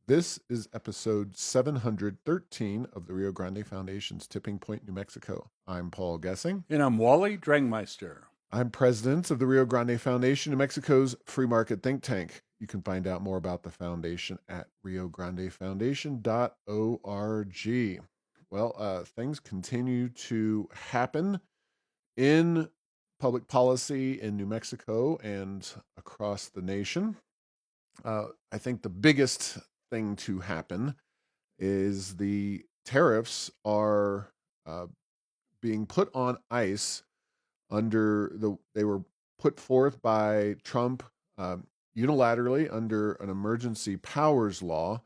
This is episode 713 of the Rio Grande Foundation's Tipping Point, New Mexico. I'm Paul Gessing. And I'm Wally Drangmeister. I'm president of the Rio Grande Foundation, New Mexico's free market think tank. You can find out more about the foundation at riograndefoundation.org. Well, things continue to happen in public policy in New Mexico and across the nation. I think the biggest thing to happen is the tariffs are being put on ice they were put forth by Trump unilaterally under an emergency powers law,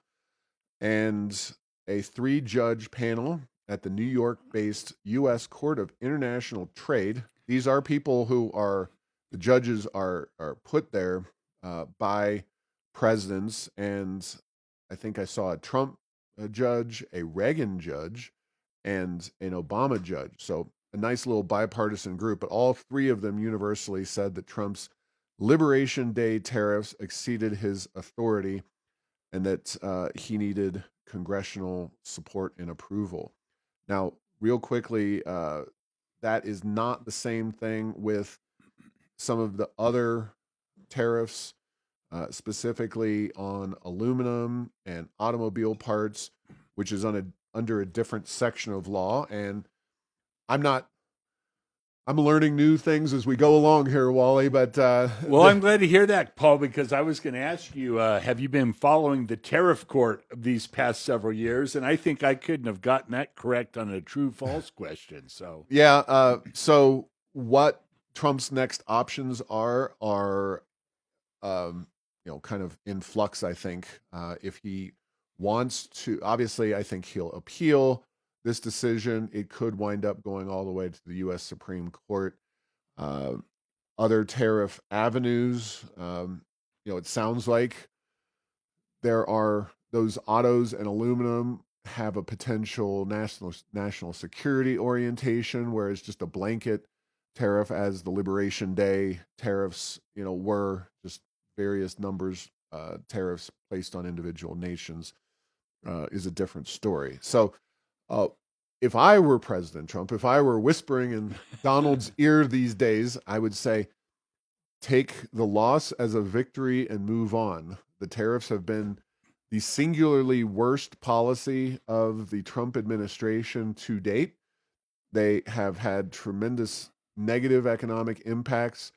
and a 3-judge panel at the New York-based U.S. Court of International Trade. These are people who the judges are put there by presidents, and I think I saw a Trump judge, a Reagan judge, and an Obama judge. So a nice little bipartisan group, but all three of them universally said that Trump's Liberation Day tariffs exceeded his authority and that he needed congressional support and approval. Now, real quickly, that is not the same thing with some of the other tariffs, specifically on aluminum and automobile parts, which is under a different section of law. And I'm learning new things as we go along here, Wally, but... well, I'm glad to hear that, Paul, because I was going to ask you, have you been following the tariff court these past several years? And I think I couldn't have gotten that correct on a true-false question, so... Yeah, so what Trump's next options are kind of in flux, I think. If he wants to, obviously, I think he'll appeal this decision. It could wind up going all the way to the U.S. Supreme Court. Other tariff avenues, it sounds like there are those autos and aluminum have a potential national security orientation, whereas just a blanket tariff, as the Liberation Day tariffs, were just various numbers tariffs placed on individual nations, is a different story. So if I were President Trump, if I were whispering in Donald's ear these days, I would say, take the loss as a victory and move on. The tariffs have been the singularly worst policy of the Trump administration to date. They have had tremendous negative economic impacts.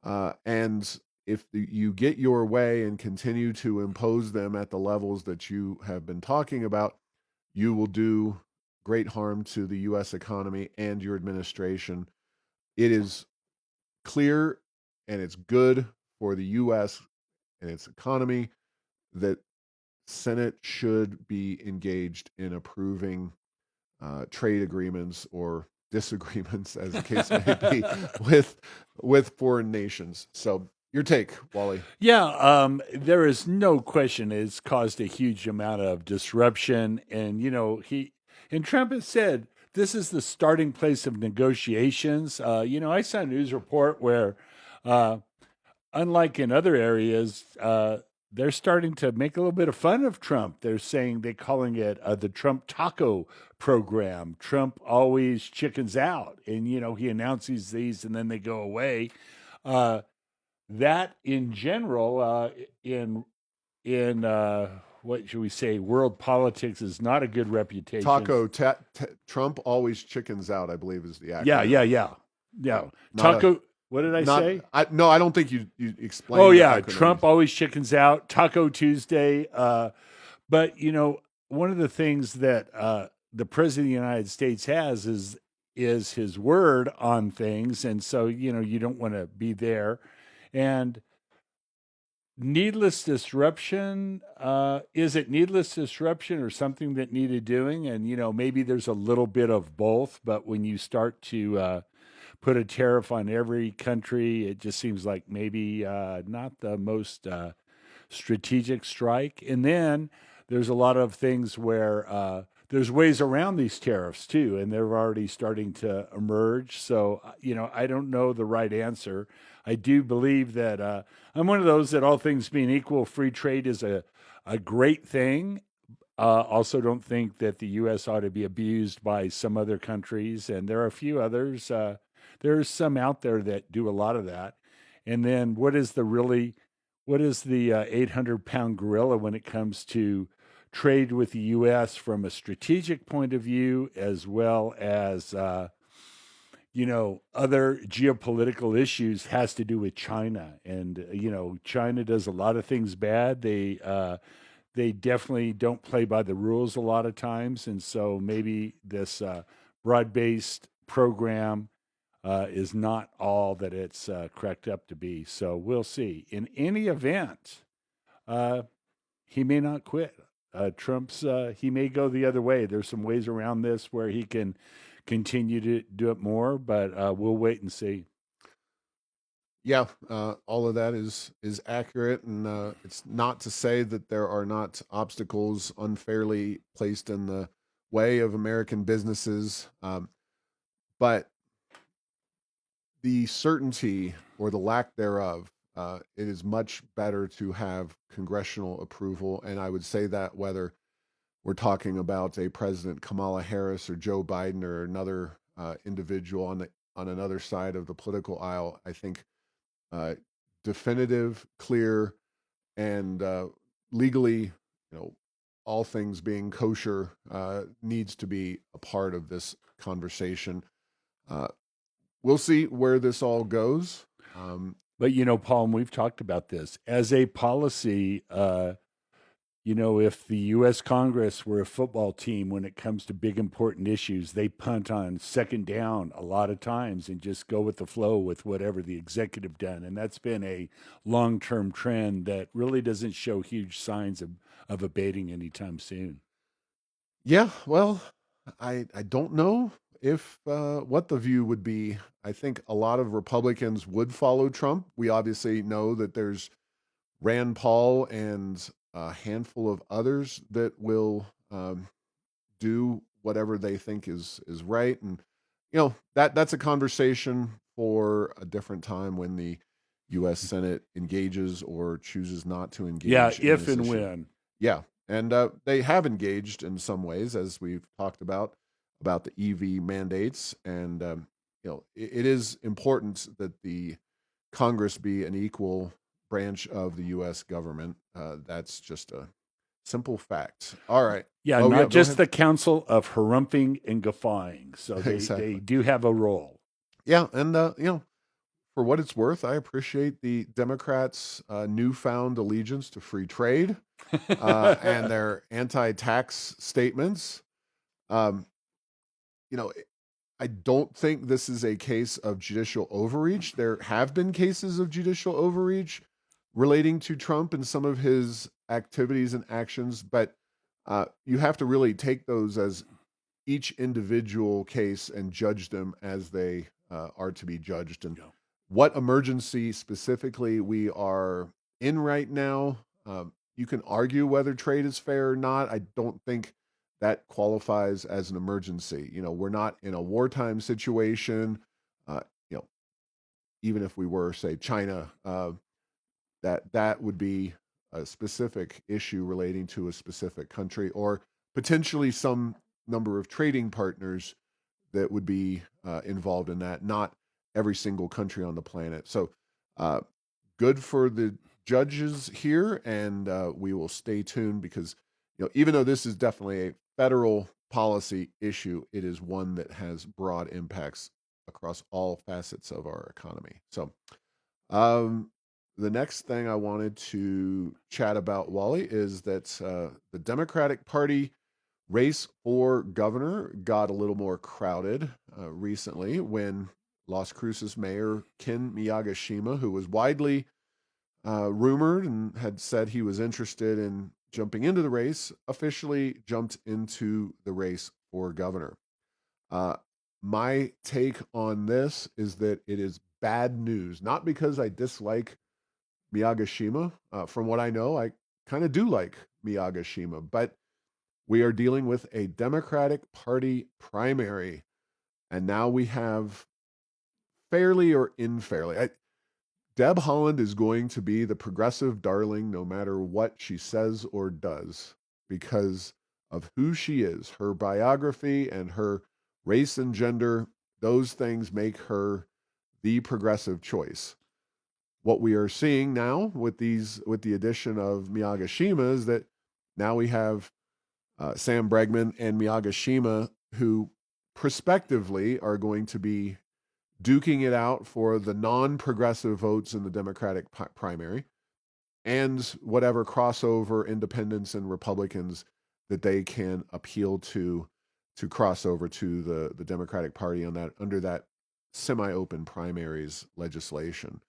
And if you get your way and continue to impose them at the levels that you have been talking about, you will do great harm to the U.S. economy and your administration. It is clear and it's good for the U.S. and its economy that Senate should be engaged in approving trade agreements or disagreements, as the case may be, with foreign nations. So your take, Wally. Yeah, there is no question it's caused a huge amount of disruption. And, Trump has said this is the starting place of negotiations. I saw a news report where, unlike in other areas, they're starting to make a little bit of fun of Trump. They're calling it the Trump taco program. Trump always chickens out. And, he announces these and then they go away. That in general, in what should we say, world politics is not a good reputation. Trump always chickens out, I believe, is the acronym. Yeah. Taco. What did I say? I don't think you explained. Oh yeah, Trump always chickens out. Taco Tuesday. But one of the things that the president of the United States has is his word on things, and so you don't want to be there. And needless disruption, is it needless disruption or something that needed doing? And maybe there's a little bit of both, but when you start to put a tariff on every country, it just seems like maybe not the most strategic strike. And then there's a lot of things where there's ways around these tariffs too, and they're already starting to emerge. So, I don't know the right answer. I do believe that I'm one of those that all things being equal, free trade is a great thing. Also, don't think that the U.S. ought to be abused by some other countries, and there are a few others. There's some out there that do a lot of that. And then, what is the 800-pound gorilla when it comes to trade with the U.S. from a strategic point of view, as well as other geopolitical issues has to do with China. And, China does a lot of things bad. They definitely don't play by the rules a lot of times. And so maybe this broad based program is not all that it's cracked up to be. So we'll see. In any event, uh, he may not quit. He may go the other way. There's some ways around this where he can continue to do it more, but we'll wait and see. Yeah, all of that is accurate, and it's not to say that there are not obstacles unfairly placed in the way of American businesses, but the certainty or the lack thereof, it is much better to have congressional approval, and I would say that whether we're talking about a President Kamala Harris or Joe Biden or another individual on another side of the political aisle, I think uh, definitive, clear, and legally, all things being kosher, needs to be a part of this conversation. Uh, we'll see where this all goes. But Paul, and we've talked about this as a policy. If the U.S. Congress were a football team when it comes to big important issues, they punt on second down a lot of times and just go with the flow with whatever the executive done. And that's been a long-term trend that really doesn't show huge signs of abating anytime soon. Yeah, well, I don't know if what the view would be. I think a lot of Republicans would follow Trump. We obviously know that there's Rand Paul and a handful of others that will do whatever they think is right, and that's a conversation for a different time when the U.S. Senate engages or chooses not to Yeah, engage in if this and issue. when. Yeah, and they have engaged in some ways, as we've talked about the EV mandates, and it is important that the Congress be an equal branch of the U.S. government. That's just a simple fact. All right. Yeah, Oh yeah, not go just ahead. the council of harumphing and guffawing. So they Exactly. do have a role. Yeah, and for what it's worth, I appreciate the Democrats' newfound allegiance to free trade and their anti-tax statements. Um, you know, I don't think this is a case of judicial overreach. There have been cases of judicial overreach relating to Trump and some of his activities and actions, but you have to really take those as each individual case and judge them as they are to be judged. And Yeah. what emergency specifically we are in right now, you can argue whether trade is fair or not. I don't think that qualifies as an emergency. We're not in a wartime situation. Uh, you know, Even if we were, say, China, that would be a specific issue relating to a specific country or potentially some number of trading partners that would be involved in that, not every single country on the planet. So, uh, good for the judges here, and we will stay tuned because, even though this is definitely a federal policy issue, it is one that has broad impacts across all facets of our economy. So, um, the next thing I wanted to chat about, Wally, is that the Democratic Party race for governor got a little more crowded recently when Las Cruces Mayor Ken Miyagishima, who was widely rumored and had said he was interested in jumping into the race, officially jumped into the race for governor. Uh, my take on this is that it is bad news, not because I dislike Miyagishima. From what I know, I kind of do like Miyagishima, but we are dealing with a Democratic Party primary. And now we have, fairly or unfairly, Deb Haaland is going to be the progressive darling no matter what she says or does because of who she is. Her biography and her race and gender, those things make her the progressive choice. What we are seeing now with the addition of Miyagishima is that now we have Sam Bregman and Miyagishima who prospectively are going to be duking it out for the non-progressive votes in the Democratic primary and whatever crossover independents and Republicans that they can appeal to cross over to the Democratic Party on that under that semi-open primaries legislation.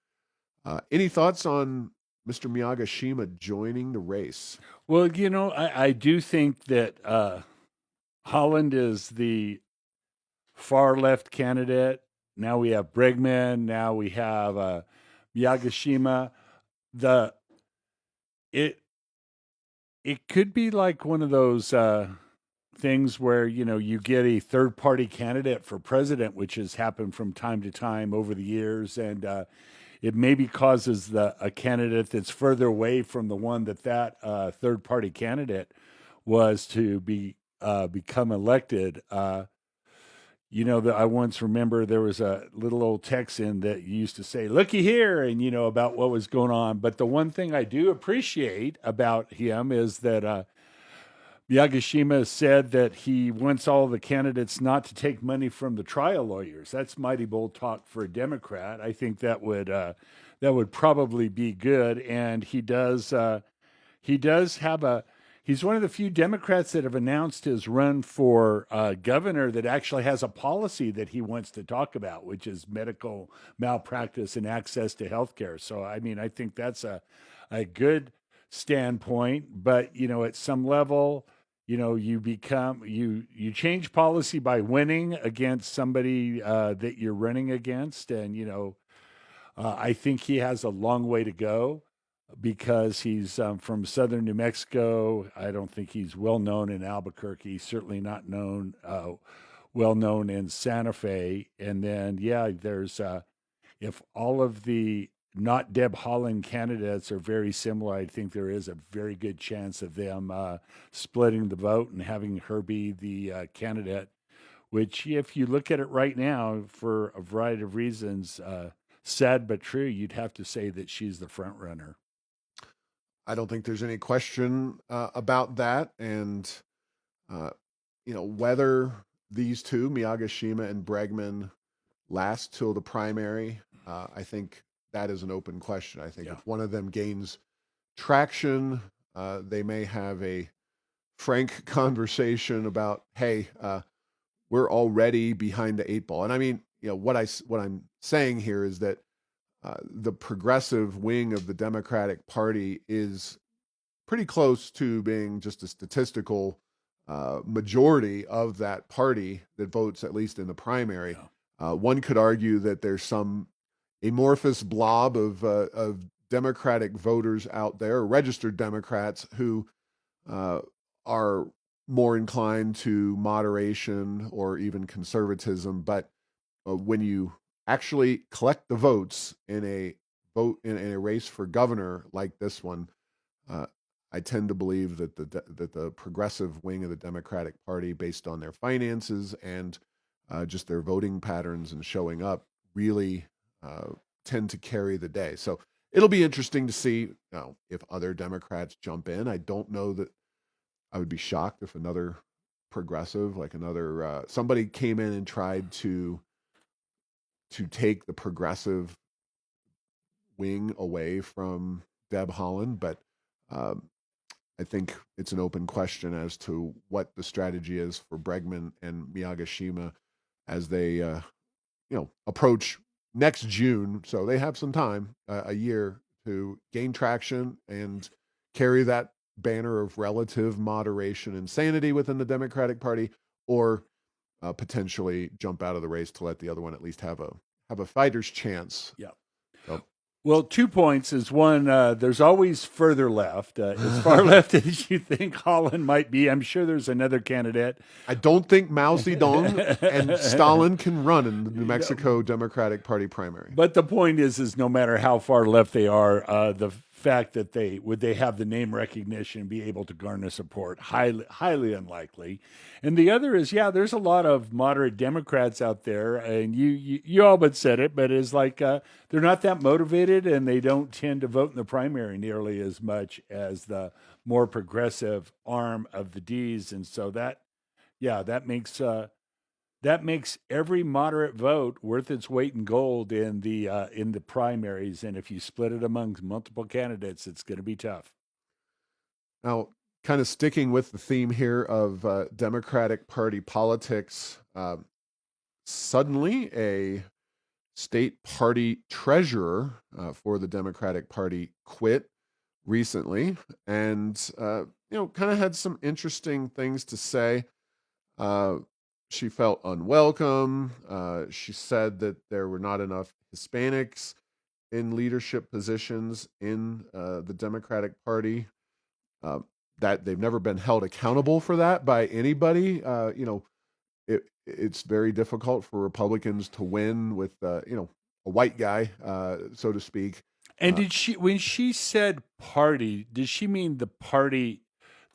Any thoughts on Mr. Miyagishima joining the race? Well, I do think that Holland is the far left candidate. Now we have Bregman. Now we have Miyagishima. The it it could be like one of those things where you get a third party candidate for president, which has happened from time to time over the years, and it maybe causes a candidate that's further away from the one that third party candidate was to become elected. That I once remember there was a little old Texan that used to say, "Looky here," and about what was going on. But the one thing I do appreciate about him is that Yagishima said that he wants all the candidates not to take money from the trial lawyers. That's mighty bold talk for a Democrat. I think that would probably be good. And he does have a he's one of the few Democrats that have announced his run for governor that actually has a policy that he wants to talk about, which is medical malpractice and access to health care. So, I mean, I think that's a good standpoint. But, at some level, you change policy by winning against somebody that you're running against. And, I think he has a long way to go because he's from southern New Mexico. I don't think he's well known in Albuquerque. Certainly not well known in Santa Fe. And then, yeah, there's if all of the not Deb Haaland candidates are very similar, I think there is a very good chance of them splitting the vote and having her be the candidate. Which, if you look at it right now, for a variety of reasons, sad but true, you'd have to say that she's the front runner. I don't think there's any question about that. And, whether these two, Miyagishima and Bregman, last till the primary, I think that is an open question. I think Yeah. if one of them gains traction, they may have a frank conversation about, hey, we're already behind the eight ball. And I mean, what I'm saying here is that the progressive wing of the Democratic Party is pretty close to being just a statistical majority of that party that votes, at least in the primary. Yeah. One could argue that there's some amorphous blob of Democratic voters out there, registered Democrats, who are more inclined to moderation or even conservatism. But when you actually collect the votes in a race for governor like this one, I tend to believe that the progressive wing of the Democratic Party, based on their finances and just their voting patterns and showing up, really tend to carry the day. So it'll be interesting to see if other Democrats jump in. I don't know that I would be shocked if another progressive, like another somebody came in and tried to take the progressive wing away from Deb Haaland, but I think it's an open question as to what the strategy is for Bregman and Miyagishima as they approach next June. So they have some time, a year, to gain traction and carry that banner of relative moderation and sanity within the Democratic Party, or potentially jump out of the race to let the other one at least have a fighter's chance. Yeah. So, Well, 2 points is one, there's always further left. As far left as you think Holland might be, I'm sure there's another candidate. I don't think Mao Zedong and Stalin can run in the New No, Mexico Democratic Party primary. but the point is no matter how far left they are, the fact that they have the name recognition and be able to garner support, highly unlikely. And the other is, yeah, there's a lot of moderate Democrats out there, and you all but said it, but it's like they're not that motivated, and they don't tend to vote in the primary nearly as much as the more progressive arm of the D's, and so that, yeah, that makes every moderate vote worth its weight in gold in the primaries. And if you split it among multiple candidates, it's going to be tough. Now, kind of sticking with the theme here of Democratic Party politics, suddenly a state party treasurer for the Democratic Party quit recently, and kind of had some interesting things to say. Uh, she felt unwelcome. She said that there were not enough Hispanics in leadership positions in the Democratic Party. Uh, that they've never been held accountable for that by anybody. It's very difficult for Republicans to win with a white guy, so to speak. And did she, when she said party, did she mean the party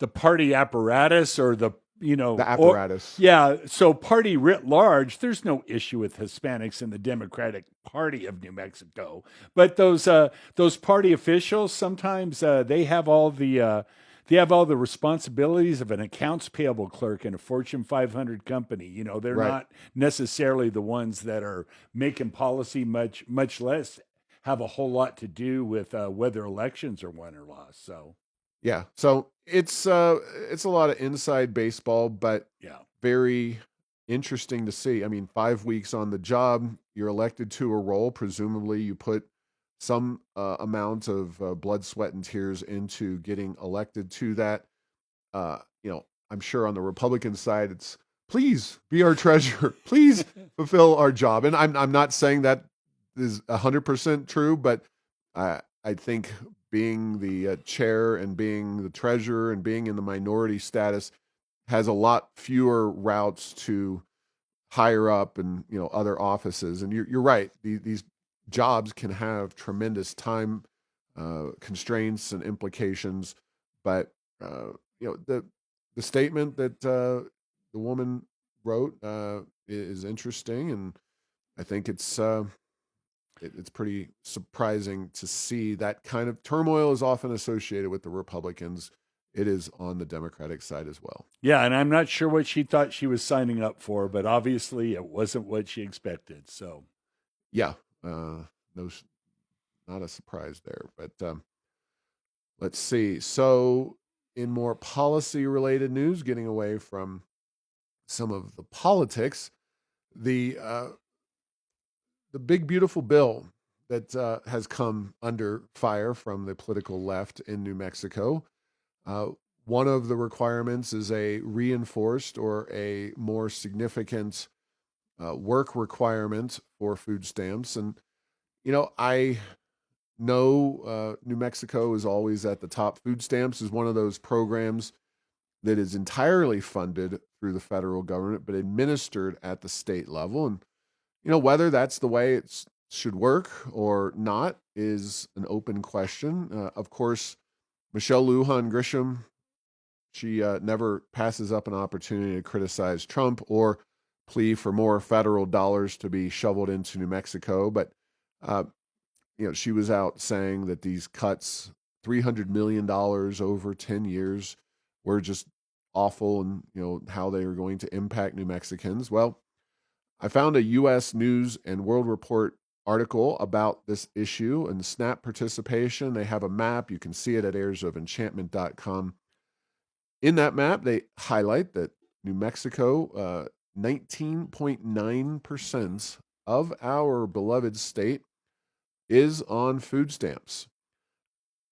apparatus, or the, The or, apparatus. yeah, so party writ large? There's no issue with Hispanics in the Democratic Party of New Mexico, but those party officials sometimes they have all the responsibilities of an accounts payable clerk in a Fortune 500 company. They're Right. not necessarily the ones that are making policy, much less have a whole lot to do with whether elections are won or lost. So, Yeah. So it's a lot of inside baseball, but yeah. very interesting to see. I mean, 5 weeks on the job, you're elected to a role. Presumably, you put some amount of blood, sweat, and tears into getting elected to that. Uh, I'm sure on the Republican side, it's please be our treasurer, please fulfill our job. And I'm not saying that is 100% true, but I think being the chair and being the treasurer and being in the minority status has a lot fewer routes to higher up and other offices. And you're right; these jobs can have tremendous time constraints and implications. But the statement that the woman wrote is interesting, and I think it's pretty surprising to see that kind of turmoil is often associated with the Republicans. It is on the Democratic side as well. Yeah, and I'm not sure what she thought she was signing up for, but obviously it wasn't what she expected. So, Yeah, no, not a surprise there. But let's see. So, in more policy-related news, getting away from some of the politics, the big beautiful bill that has come under fire from the political left in New Mexico. Uh, One of the requirements is a reinforced or a more significant work requirement for food stamps. And, I know New Mexico is always at the top. Food stamps is one of those programs that is entirely funded through the federal government, but administered at the state level. And, whether that's the way it should work or not is an open question. Of course, Michelle Lujan Grisham, she never passes up an opportunity to criticize Trump or plea for more federal dollars to be shoveled into New Mexico. But, uh, she was out saying that these cuts, $300 million over 10 years, were just awful, and, how they were going to impact New Mexicans. Well, I found a U.S. News and World Report article about this issue and SNAP participation. They have a map. You can see it at airsofenchantment.com. In that map, they highlight that New Mexico, 19.9% of our beloved state is on food stamps.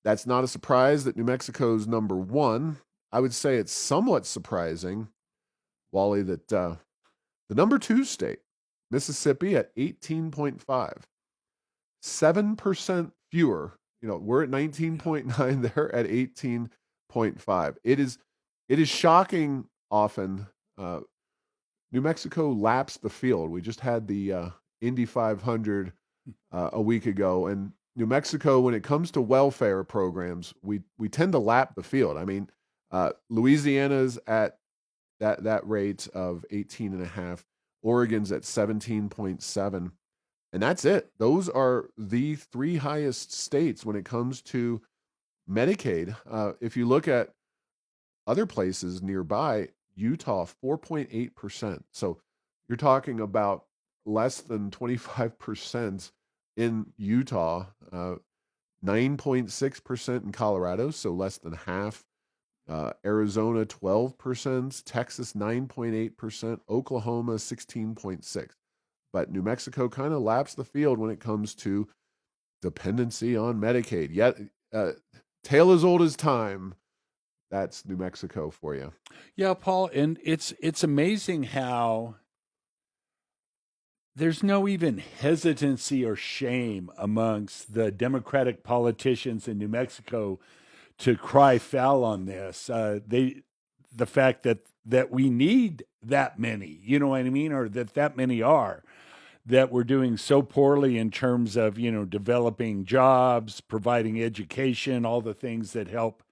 That's not a surprise that New Mexico's number one. I would say it's somewhat surprising, Wally, that the number two state, Mississippi, at 18.5, 7% fewer. We're at 19.9. They're at 18.5. It is shocking often. New Mexico laps the field. We just had the Indy 500 a week ago, and New Mexico, when it comes to welfare programs, we tend to lap the field. I mean, Louisiana's at that rate of 18.5. Oregon's at 17.7. And that's it. Those are the three highest states when it comes to Medicaid. If you look at other places nearby, Utah, 4.8%. So you're talking about less than 25% in Utah, 9.6% in Colorado, so less than half. Arizona, 12%, Texas, 9.8%, Oklahoma, 16.6%. But New Mexico kind of laps the field when it comes to dependency on Medicaid. Yet, tale as old as time. That's New Mexico for you. Yeah, Paul, and it's amazing how there's no even hesitancy or shame amongst the Democratic politicians in New Mexico to cry foul on this. The fact that we need that many, you know what I mean, or that many are, that we're doing so poorly in terms of developing jobs, providing education, all the things that help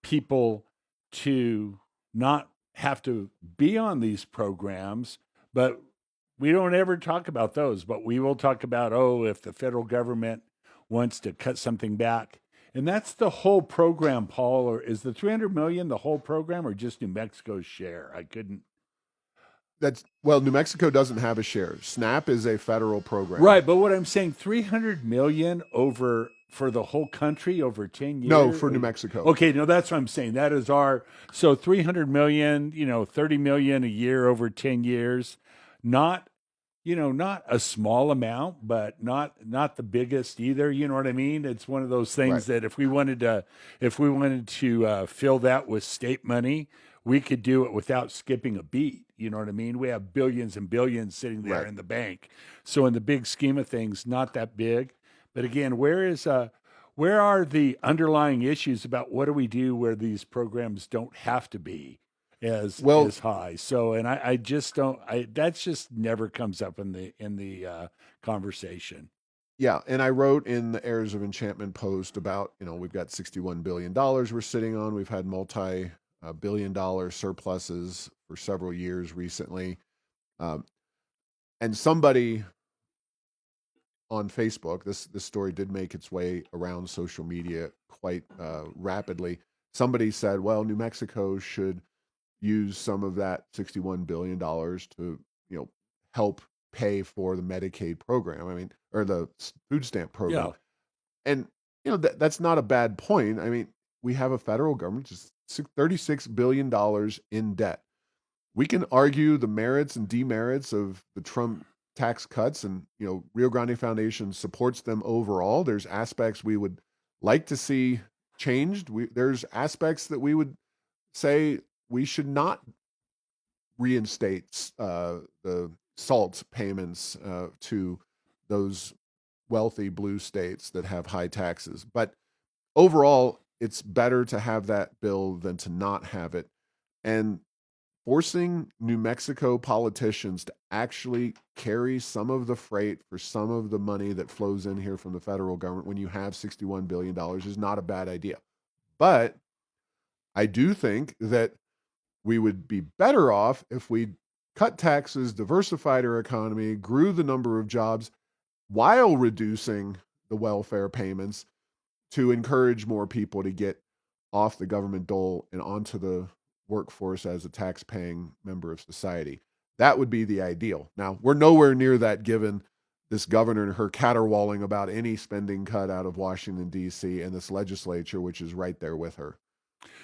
people to not have to be on these programs. But we don't ever talk about those. But we will talk about, if the federal government wants to cut something back. And that's the whole program, Paul. Or is the 300 million the whole program, or just New Mexico's share? I couldn't. New Mexico doesn't have a share. SNAP is a federal program. Right, but what I'm saying, 300 million for the whole country over 10 years? No, for New Mexico. Okay, no, that's what I'm saying. That is so 300 million, 30 million a year over 10 years. Not a small amount, but not the biggest either. You know what I mean? It's one of those things that if we wanted to fill that with state money, we could do it without skipping a beat. You know what I mean? We have billions and billions sitting there in the bank. So in the big scheme of things, not that big. But again, where are the underlying issues about what do we do where these programs don't have to be as high? So, and I just don't. That just never comes up in the conversation. Yeah, and I wrote in the Heirs of Enchantment post about we've got $61 billion we're sitting on. We've had multi-billion-dollar surpluses for several years recently, and somebody on Facebook, this story did make its way around social media quite rapidly. Somebody said, well, New Mexico should use some of that $61 billion to help pay for the Medicaid program. I mean, or the food stamp program. Yeah. And that's not a bad point. I mean, we have a federal government just $36 billion in debt. We can argue the merits and demerits of the Trump tax cuts, and Rio Grande Foundation supports them overall. There's aspects we would like to see changed. There's aspects that we would say we should not reinstate the SALT payments to those wealthy blue states that have high taxes. But overall, it's better to have that bill than to not have it. And forcing New Mexico politicians to actually carry some of the freight for some of the money that flows in here from the federal government when you have $61 billion is not a bad idea. But I do think that we would be better off if we cut taxes, diversified our economy, grew the number of jobs while reducing the welfare payments to encourage more people to get off the government dole and onto the workforce as a tax-paying member of society. That would be the ideal. Now, we're nowhere near that given this governor and her caterwauling about any spending cut out of Washington, D.C. and this legislature, which is right there with her.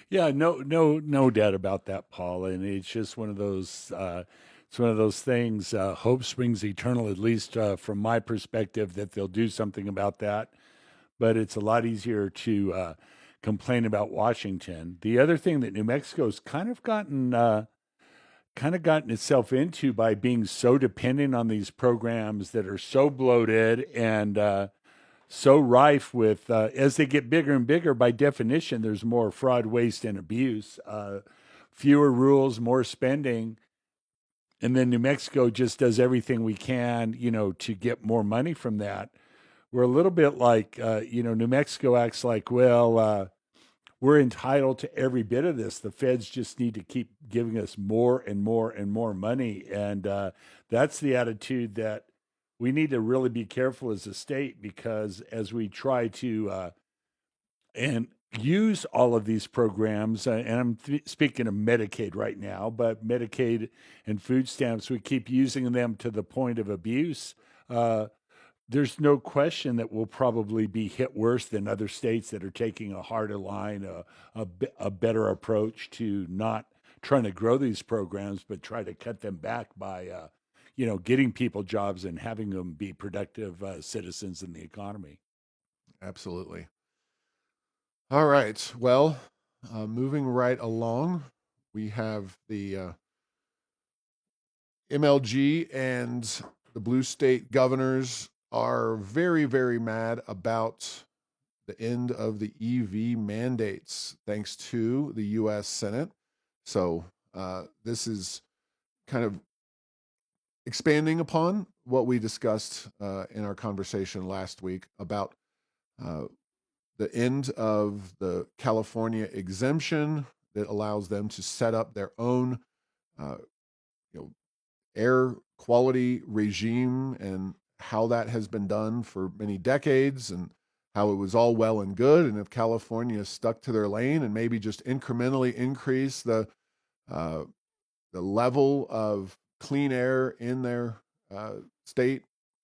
Yeah, no doubt about that, Paul. And it's just one of those. It's one of those things. Hope springs eternal, at least from my perspective, that they'll do something about that. But it's a lot easier to complain about Washington. The other thing that New Mexico's kind of gotten itself into by being so dependent on these programs that are so bloated and so rife with, as they get bigger and bigger, by definition, there's more fraud, waste, and abuse. Fewer rules, more spending. And then New Mexico just does everything we can, to get more money from that. We're a little bit like, New Mexico acts like, well, we're entitled to every bit of this. The feds just need to keep giving us more and more and more money. And that's the attitude that we need to really be careful as a state, because as we try to and use all of these programs, and I'm speaking of Medicaid right now, but Medicaid and food stamps, we keep using them to the point of abuse. Uh, there's no question that we'll probably be hit worse than other states that are taking a harder line, a better approach to not trying to grow these programs, but try to cut them back by, getting people jobs and having them be productive citizens in the economy. Absolutely. All right. Well, moving right along, we have the MLG and the blue state governors are very, very mad about the end of the EV mandates, thanks to the U.S. Senate. So this is kind of expanding upon what we discussed in our conversation last week about uh, the end of the California exemption that allows them to set up their own, uh, you know, air quality regime, and how that has been done for many decades, and how it was all well and good. And if California stuck to their lane and maybe just incrementally increase uh, the level of clean air in their state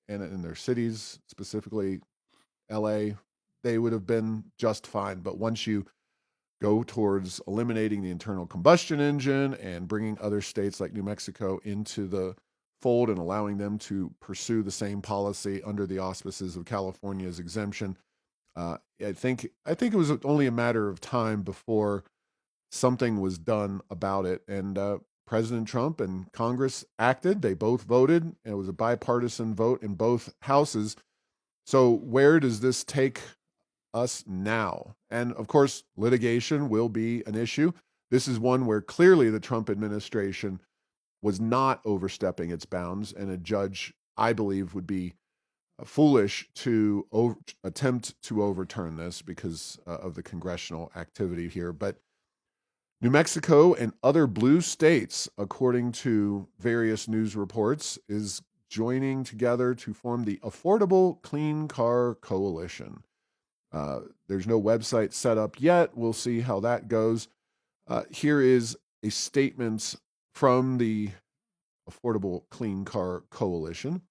and in their cities, specifically LA, they would have been just fine. But once you go towards eliminating the internal combustion engine and bringing other states like New Mexico into the fold and allowing them to pursue the same policy under the auspices of California's exemption, I think it was only a matter of time before something was done about it. And President Trump and Congress acted. They both voted, and it was a bipartisan vote in both houses. So where does this take us now? And of course, litigation will be an issue. This is one where clearly the Trump administration was not overstepping its bounds, and a judge, I believe, would be foolish to attempt to overturn this because of the congressional activity here. But New Mexico and other blue states, according to various news reports, is joining together to form the Affordable Clean Car Coalition. There's no website set up yet. We'll see how that goes. Here is a statement from the Affordable Clean Car Coalition.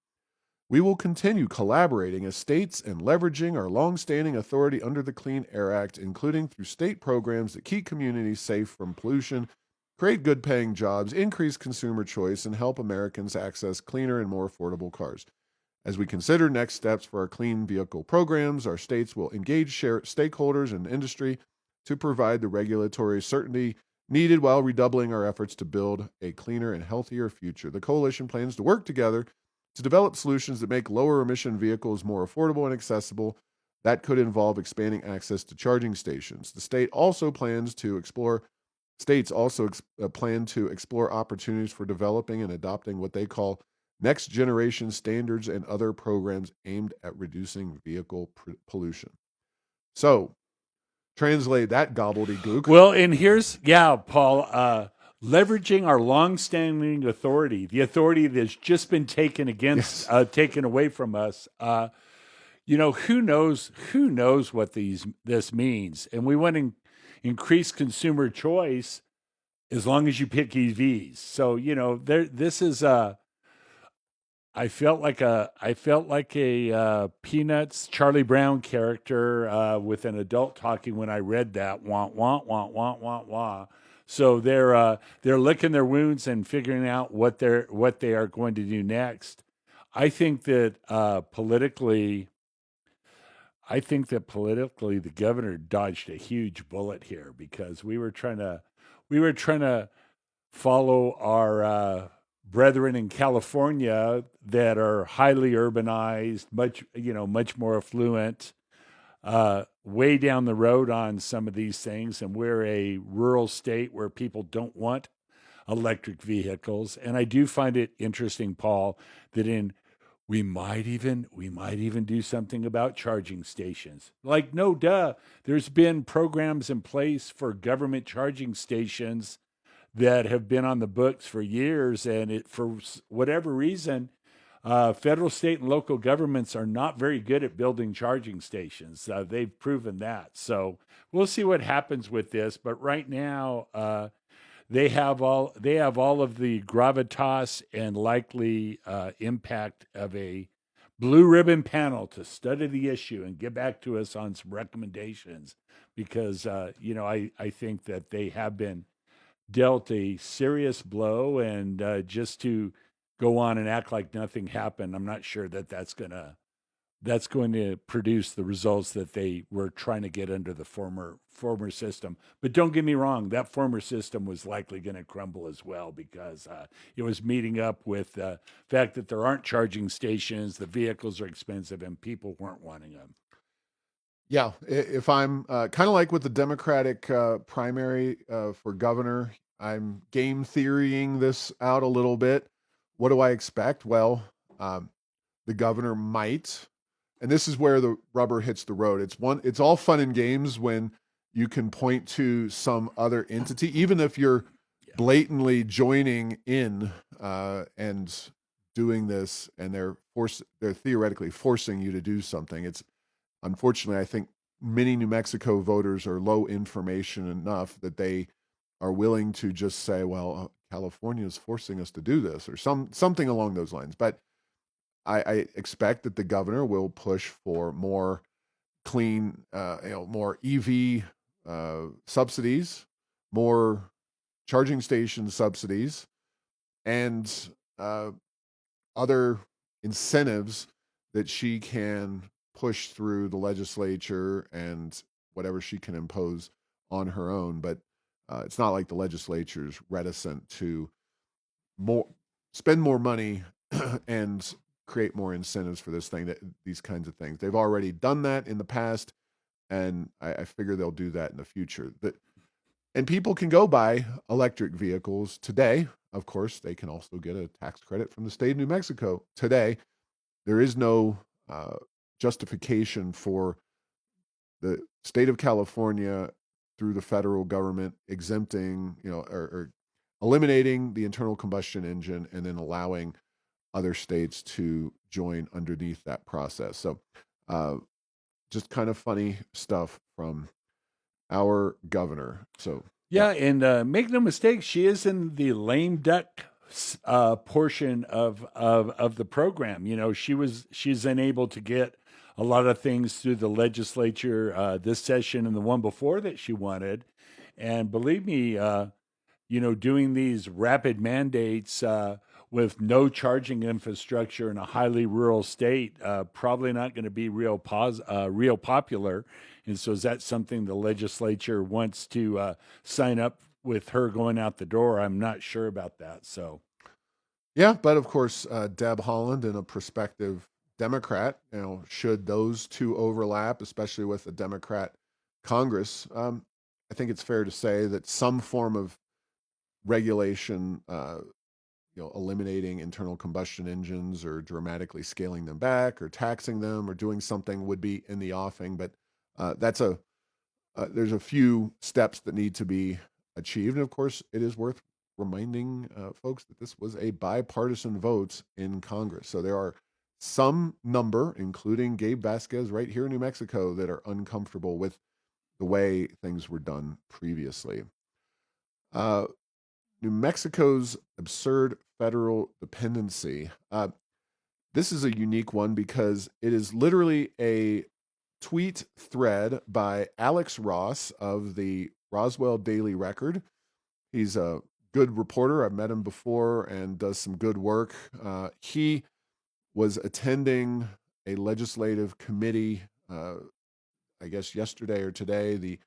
We will continue collaborating as states and leveraging our longstanding authority under the Clean Air Act, including through state programs that keep communities safe from pollution, create good paying jobs, increase consumer choice, and help Americans access cleaner and more affordable cars. As we consider next steps for our clean vehicle programs, our states will engage stakeholders and industry to provide the regulatory certainty needed while redoubling our efforts to build a cleaner and healthier future. The coalition plans to work together to develop solutions that make lower emission vehicles more affordable and accessible. That could involve expanding access to charging stations. The state also plans to explore States also plan to explore opportunities for developing and adopting what they call next generation standards and other programs aimed at reducing vehicle pollution. So, translate that gobbledygook. Well, and Paul, leveraging our longstanding authority, the authority that's just been taken away from us. Who knows what this means? And we want to increase consumer choice as long as you pick EVs. So this is I felt like a Peanuts Charlie Brown character with an adult talking when I read that. Wah wah wah wah wah wah. So they're licking their wounds and figuring out what they are going to do next. I think that politically, the governor dodged a huge bullet here, because we were trying to follow our brethren in California that are highly urbanized, much more affluent, way down the road on some of these things, and we're a rural state where people don't want electric vehicles. And I do find it interesting, Paul, that in we might even do something about charging stations. Like, no duh, there's been programs in place for government charging stations that have been on the books for years, and for whatever reason, federal, state, and local governments are not very good at building charging stations. They've proven that. So we'll see what happens with this. But right now, they have all of the gravitas and likely impact of a blue ribbon panel to study the issue and get back to us on some recommendations, because I think that they have been dealt a serious blow, and just to go on and act like nothing happened, I'm not sure that that's going to produce the results that they were trying to get under the former system. But don't get me wrong, that former system was likely going to crumble as well, because it was meeting up with the fact that there aren't charging stations, the vehicles are expensive, and people weren't wanting them. Yeah, if I'm kind of like with the Democratic primary for governor, I'm game theorying this out a little bit. What do I expect? Well, the governor might, and this is where the rubber hits the road. It's all fun and games when you can point to some other entity, even if you're blatantly joining in and doing this, and they're theoretically forcing you to do something. It's unfortunately, I think many New Mexico voters are low information enough that they are willing to just say, well, California is forcing us to do this, or something along those lines. But I expect that the governor will push for more clean, more EV subsidies, more charging station subsidies, and other incentives that she can push through the legislature and whatever she can impose on her own. But it's not like the legislature's reticent to more spend more money and create more incentives for these kinds of things. They've already done that in the past, and I figure they'll do that in the future. And people can go buy electric vehicles today. Of course, they can also get a tax credit from the state of New Mexico today. There is no justification for the state of California through the federal government exempting, or eliminating the internal combustion engine and then allowing other states to join underneath that process. So, just kind of funny stuff from our governor. So, Yeah, and make no mistake, she is in the lame duck portion of the program. She's unable to get a lot of things through the legislature this session and the one before that she wanted. And believe me, doing these rapid mandates with no charging infrastructure in a highly rural state, probably not going to be real popular. And so, is that something the legislature wants to sign up with her going out the door? I'm not sure about that. So, yeah, but of course, Deb Haaland and a prospective Democrat, should those two overlap, especially with a Democrat Congress, I think it's fair to say that some form of regulation, eliminating internal combustion engines or dramatically scaling them back or taxing them or doing something would be in the offing. But there's a few steps that need to be achieved. And of course, it is worth reminding folks that this was a bipartisan vote in Congress. So there are some number, including Gabe Vasquez right here in New Mexico, that are uncomfortable with the way things were done previously. New Mexico's absurd federal dependency. This is a unique one because it is literally a tweet thread by Alex Ross of the Roswell Daily Record. He's a good reporter. I've met him before and does some good work. He was attending a legislative committee, I guess yesterday or today, the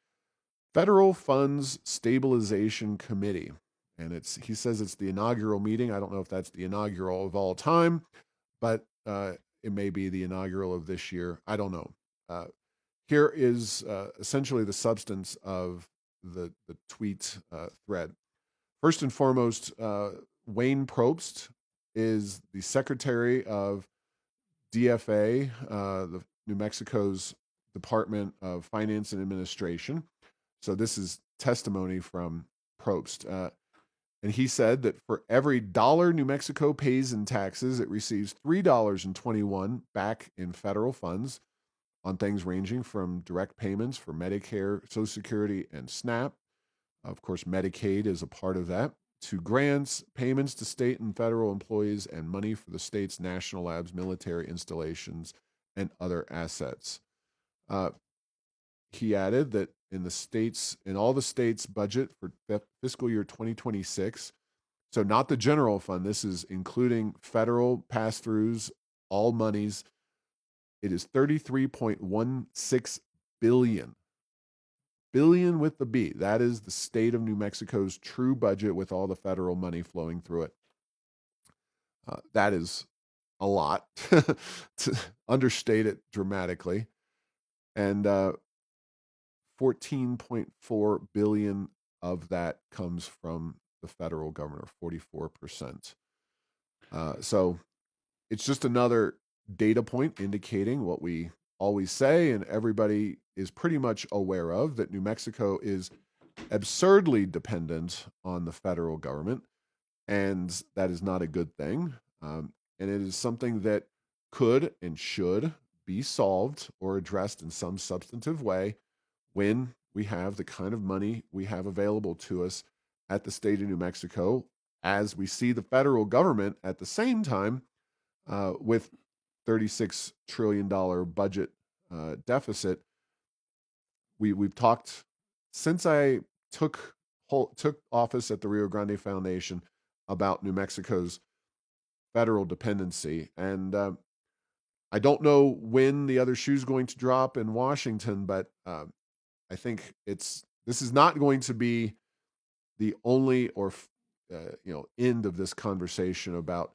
Federal Funds Stabilization Committee. and he says it's the inaugural meeting. I don't know if that's the inaugural of all time, but it may be the inaugural of this year. I don't know. Here is essentially the substance of the tweet thread. First and foremost, Wayne Probst is the secretary of DFA, the New Mexico's Department of Finance and Administration. So this is testimony from Probst. And he said that for every dollar New Mexico pays in taxes, it receives $3.21 back in federal funds on things ranging from direct payments for Medicare, Social Security, and SNAP. Of course, Medicaid is a part of that, to grants, payments to state and federal employees, and money for the state's national labs, military installations, and other assets. He added that in all the states' budget for fiscal year 2026, so not the general fund, this is including federal pass-throughs, all monies, it is $33.16 billion. Billion with the B. That is the state of New Mexico's true budget with all the federal money flowing through it. That is a lot, to understate it dramatically. And 14.4 billion of that comes from the federal government, 44%. So it's just another data point indicating what we always say, and everybody is pretty much aware of, that New Mexico is absurdly dependent on the federal government, and that is not a good thing. And it is something that could and should be solved or addressed in some substantive way when we have the kind of money we have available to us at the state of New Mexico, as we see the federal government at the same time with $36 trillion budget deficit. We've talked since I took office at the Rio Grande Foundation about New Mexico's federal dependency, and I don't know when the other shoe's going to drop in Washington, but I think this is not going to be the only end of this conversation about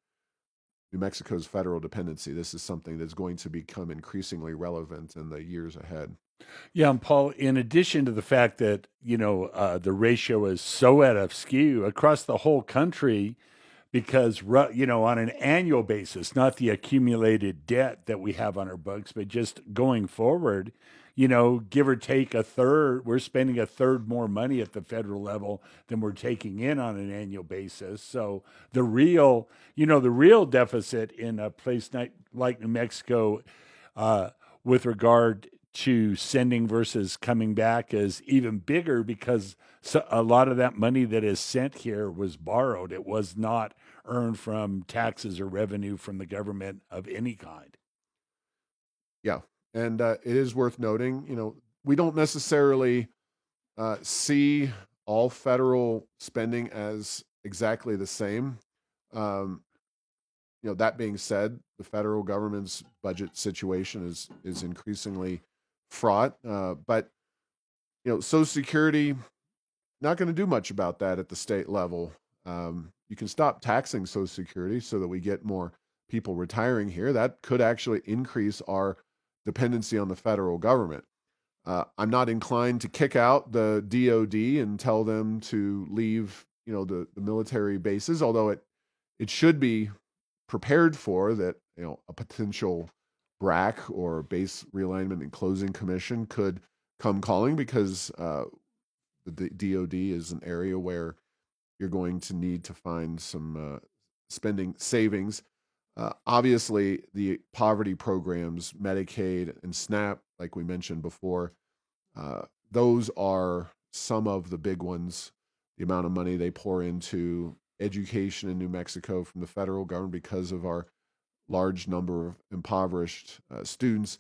New Mexico's federal dependency. This is something that's going to become increasingly relevant in the years ahead. Yeah, and Paul, in addition to the fact that, the ratio is so out of skew across the whole country, because, on an annual basis, not the accumulated debt that we have on our books, but just going forward, give or take a third, we're spending a third more money at the federal level than we're taking in on an annual basis. So the real deficit in a place like New Mexico, with regard to sending versus coming back, is even bigger, because a lot of that money that is sent here was borrowed. It was not earned from taxes or revenue from the government of any kind. Yeah. And it is worth noting, we don't necessarily see all federal spending as exactly the same. That being said, the federal government's budget situation is increasingly fraught. But Social Security, not going to do much about that at the state level. You can stop taxing Social Security so that we get more people retiring here. That could actually increase our dependency on the federal government. I'm not inclined to kick out the DOD and tell them to leave, the military bases, although it should be prepared for that. A potential BRAC, or Base Realignment and Closing Commission, could come calling, because the DOD is an area where you're going to need to find some spending savings. Obviously, the poverty programs, Medicaid and SNAP, like we mentioned before, those are some of the big ones. The amount of money they pour into education in New Mexico from the federal government because of our large number of impoverished students.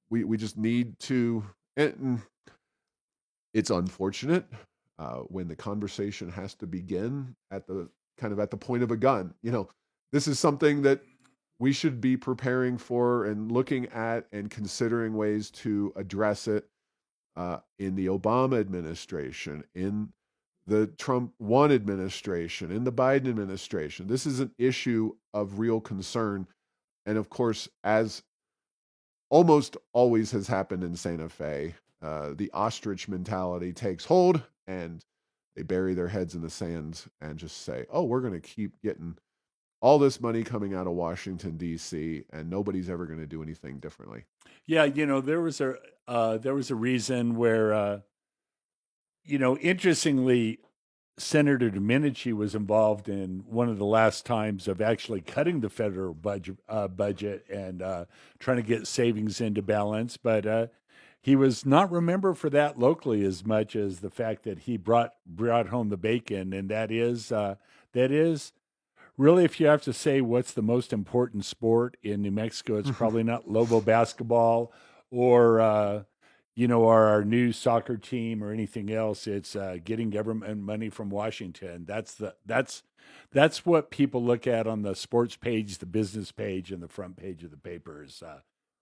We just need to, and it's unfortunate when the conversation has to begin at the point of a gun. This is something that we should be preparing for and looking at and considering ways to address it in the Obama administration, in the Trump 1 administration, in the Biden administration. This is an issue of real concern. And of course, as almost always has happened in Santa Fe, the ostrich mentality takes hold and they bury their heads in the sand and just say, oh, we're going to keep getting all this money coming out of Washington, D.C., and nobody's ever going to do anything differently. Yeah, there was a reason where interestingly, Senator Domenici was involved in one of the last times of actually cutting the federal budget and trying to get savings into balance, but he was not remembered for that locally as much as the fact that he brought home the bacon, and that is really, if you have to say what's the most important sport in New Mexico, it's probably not Lobo basketball or our new soccer team or anything else. It's getting government money from Washington. That's what people look at on the sports page, the business page, and the front page of the papers.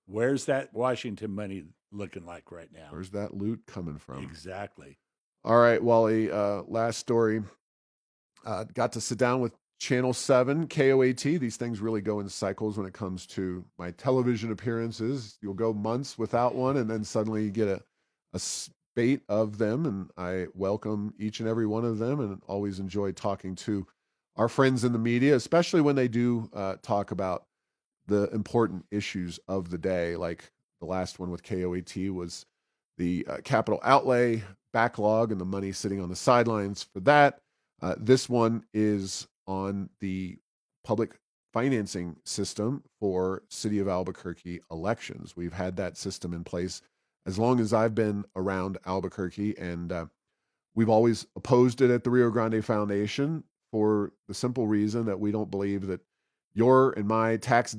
Where's that Washington money looking like right now? Where's that loot coming from? Exactly. All right, Wally, last story. Got to sit down with Channel 7, KOAT. These things really go in cycles when it comes to my television appearances. You'll go months without one, and then suddenly you get a spate of them, and I welcome each and every one of them and always enjoy talking to our friends in the media, especially when they do talk about the important issues of the day. Like the last one with KOAT was the capital outlay backlog and the money sitting on the sidelines for that. This one is on the public financing system for City of Albuquerque elections. We've had that system in place as long as I've been around Albuquerque, and we've always opposed it at the Rio Grande Foundation for the simple reason that we don't believe that your and my tax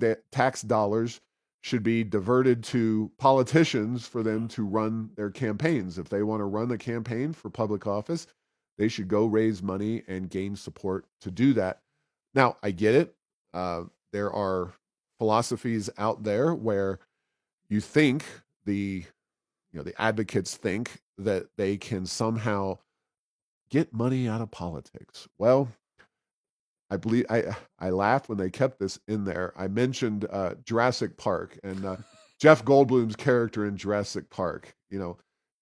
dollars should be diverted to politicians for them to run their campaigns. If they want to run a campaign for public office, they should go raise money and gain support to do that. Now, I get it. There are philosophies out there where you think the advocates think that they can somehow get money out of politics. Well, I believe I laughed when they kept this in there. I mentioned Jurassic Park and Jeff Goldblum's character in Jurassic Park.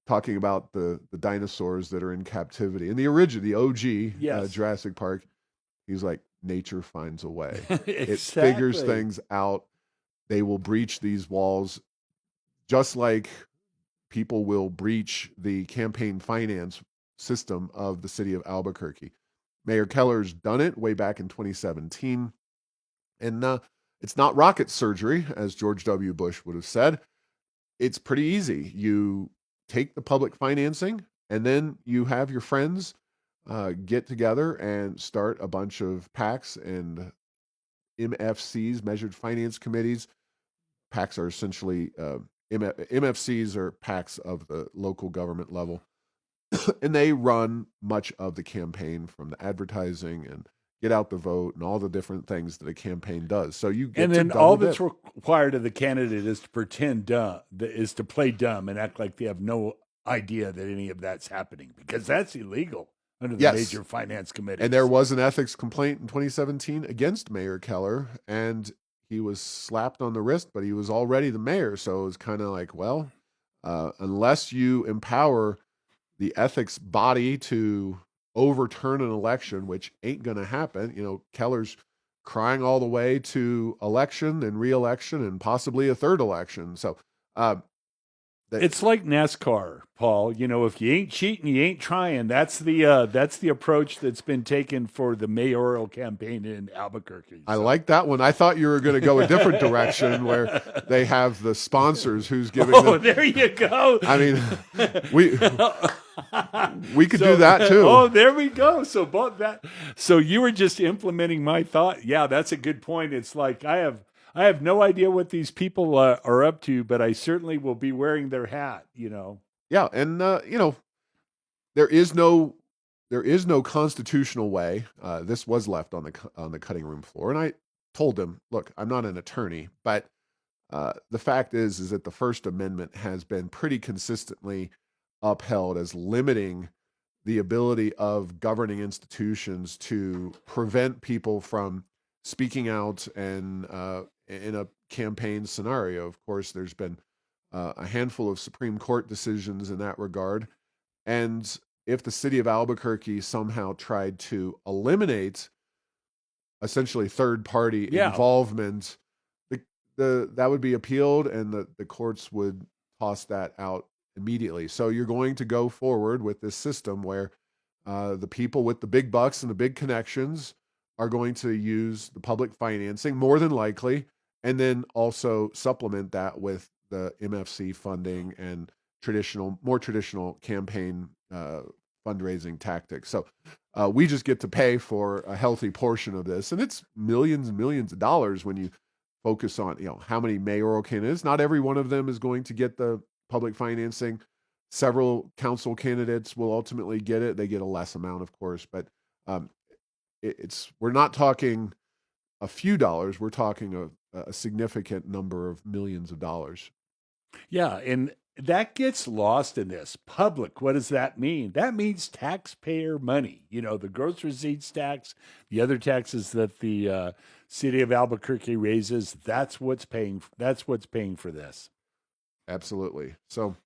Talking about the dinosaurs that are in captivity. In the original, the OG Yes. Jurassic Park, he's like, nature finds a way. Exactly. It figures things out. They will breach these walls just like people will breach the campaign finance system of the city of Albuquerque. Mayor Keller's done it way back in 2017. And it's not rocket surgery, as George W. Bush would have said. It's pretty easy. You take the public financing, and then you have your friends get together and start a bunch of PACs and MFCs, measured finance committees. PACs are essentially, MFCs are PACs of the local government level. And they run much of the campaign, from the advertising and get out the vote and all the different things that a campaign does. So you get and then all that's required of the candidate is to pretend dumb, is to play dumb and act like they have no idea that any of that's happening, because that's illegal under the major finance committee. And there was an ethics complaint in 2017 against Mayor Keller, and he was slapped on the wrist, but he was already the mayor. So it was kind of like, well, unless you empower the ethics body to overturn an election, which ain't going to happen. Keller's crying all the way to election and re-election and possibly a third election. So it's like NASCAR, Paul. If you ain't cheating, you ain't trying. That's the approach that's been taken for the mayoral campaign in Albuquerque. I like that one. I thought you were going to go a different direction, where they have the sponsors who's giving them. There you go. I mean, we could do that too. Oh, there we go. So you were just implementing my thought. Yeah, that's a good point. It's like I have no idea what these people are up to, but I certainly will be wearing their hat. Yeah, and there is no constitutional way. This was left on the cutting room floor, and I told them, look, I'm not an attorney, but the fact is that the First Amendment has been pretty consistently upheld as limiting the ability of governing institutions to prevent people from speaking out and in a campaign scenario. Of course, there's been a handful of Supreme Court decisions in that regard. And if the city of Albuquerque somehow tried to eliminate essentially third party Yeah. involvement, that would be appealed and the courts would toss that out immediately. So you're going to go forward with this system where the people with the big bucks and the big connections are going to use the public financing more than likely, and then also supplement that with the MFC funding and more traditional campaign fundraising tactics. So we just get to pay for a healthy portion of this, and it's millions and millions of dollars when you focus on how many mayoral candidates. Not every one of them is going to get the public financing. Several council candidates will ultimately get it. They get a less amount, of course, but we're not talking a few dollars. We're talking a significant number of millions of dollars. Yeah, and that gets lost in this. Public, what does that mean? That means taxpayer money. The gross receipts tax, the other taxes that the city of Albuquerque raises, that's what's paying for this. Absolutely. So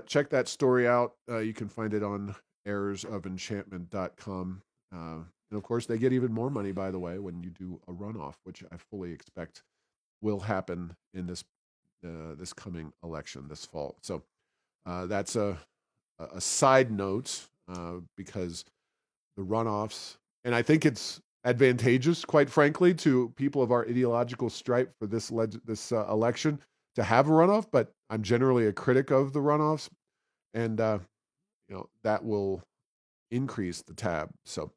check that story out. You can find it on errorsoфenchantment.com. And of course, they get even more money, by the way, when you do a runoff, which I fully expect will happen in this coming election this fall. So that's a side note because the runoffs, and I think it's advantageous, quite frankly, to people of our ideological stripe for this election to have a runoff. But I'm generally a critic of the runoffs, and that will increase the tab. So.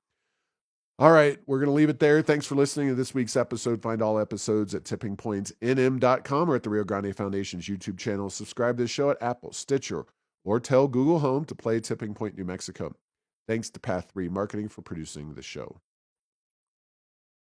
All right, we're going to leave it there. Thanks for listening to this week's episode. Find all episodes at tippingpointsnm.com or at the Rio Grande Foundation's YouTube channel. Subscribe to the show at Apple, Stitcher, or tell Google Home to play Tipping Point New Mexico. Thanks to Path 3 Marketing for producing the show.